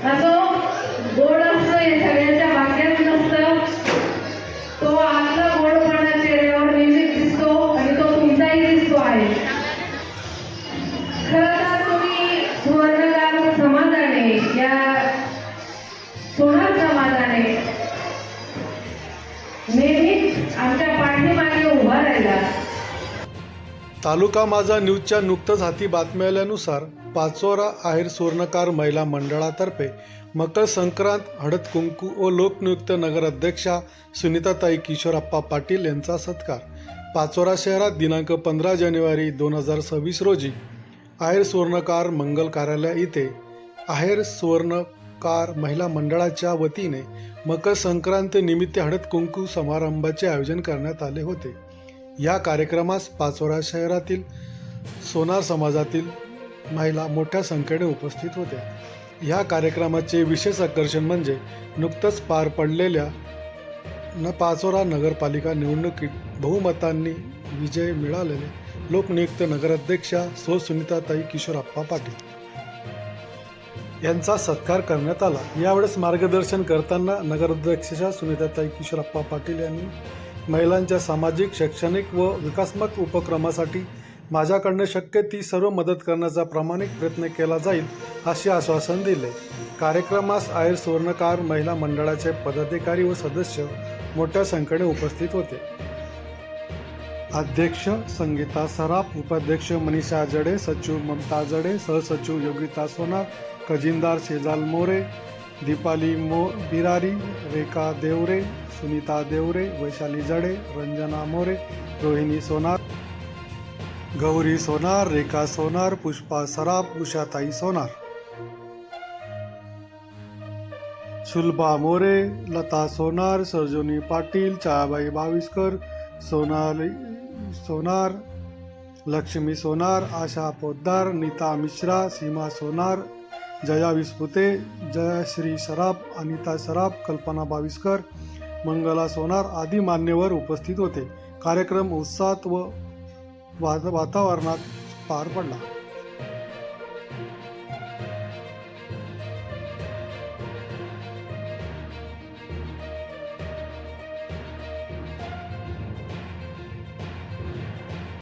असो गोड असतो हे सगळ्यांच्या भाग्यात नसतं. तो आपला गोडपणा चेहऱ्यावर नेहमीच दिसतो आणि तो तुमचाही दिसतो आहे. खरं तर तुम्ही सुवर्णगार समाजाने या सोनार समाजाने नेहमीच आमच्या पाठीमागे उभा राहिला. तालुका माझा न्यूजच्या नुकतंच हाती बातमी आल्यानुसार पाचोरा आहेर स्वर्णकार महिला मंडळातर्फे मकर संक्रांत हळद कुंकू व लोकनियुक्त नगराध्यक्षा सुनीताताई किशोरप्पा पाटील यांचा सत्कार पाचोरा शहरात दिनांक 15 जानेवारी 2026 रोजी आहेर स्वर्णकार मंगल कार्यालय इथे आहेर स्वर्णकार महिला मंडळाच्या वतीने मकर संक्रांती निमित्त हळद कुंकू समारंभाचे आयोजन करण्यात आले होते. या कार्यक्रमास पाचोरा शहरातील सोनार समाजातील महिला मोठ्या संख्येने उपस्थित होत्या. या कार्यक्रमाचे विशेष आकर्षण म्हणजे नुकतंच पार पडलेल्या पाचोरा नगरपालिका निवडणुकीत बहुमतांनी विजय मिळालेले लोकनियुक्त नगराध्यक्षा सुनीताताई किशोरप्पा पाटील यांचा सत्कार करण्यात आला. यावेळेस मार्गदर्शन करताना नगराध्यक्षा सुनीताताई किशोरप्पा पाटील यांनी महिलांच्या सामाजिक, शैक्षणिक व विकासात्मक उपक्रमासाठी माझ्याकडनं शक्य ती सर्व मदत करण्याचा प्रामाणिक प्रयत्न केला जाईल असे आश्वासन दिले. कार्यक्रमास आहेर स्वर्णकार महिला मंडळाचे पदाधिकारी व सदस्य मोठ्या संख्येने उपस्थित होते. अध्यक्ष संगीता सराफ, उपाध्यक्ष मनीषा जडे, सचिव ममता जडे, सहसचिव योगिता सोनार, खजिनदार शेजाल मोरे, दीपाली बिरारी, रेखा देवरे, सुनीता देवरे, वैशाली जडे, रंजना मोरे, रोहिणी सोनार, गौरी सोनार, रेखा सोनार, पुष्पा सराफ, उषाताई सोनार, शुल्बा मोरे, लता सोनार, सर्जुनी पाटील, छायाबाई बाविस्कर, सोनाली सोनार, लक्ष्मी सोनार, आशा पोद्दार, नीता मिश्रा, सीमा सोनार, जया विस्पुते, जयश्री सराफ, अनिता सराफ, कल्पना बाविस्कर, मंगला सोनार आदी मान्यवर उपस्थित होते. कार्यक्रम उत्साहात व वातावरणात पार पडला.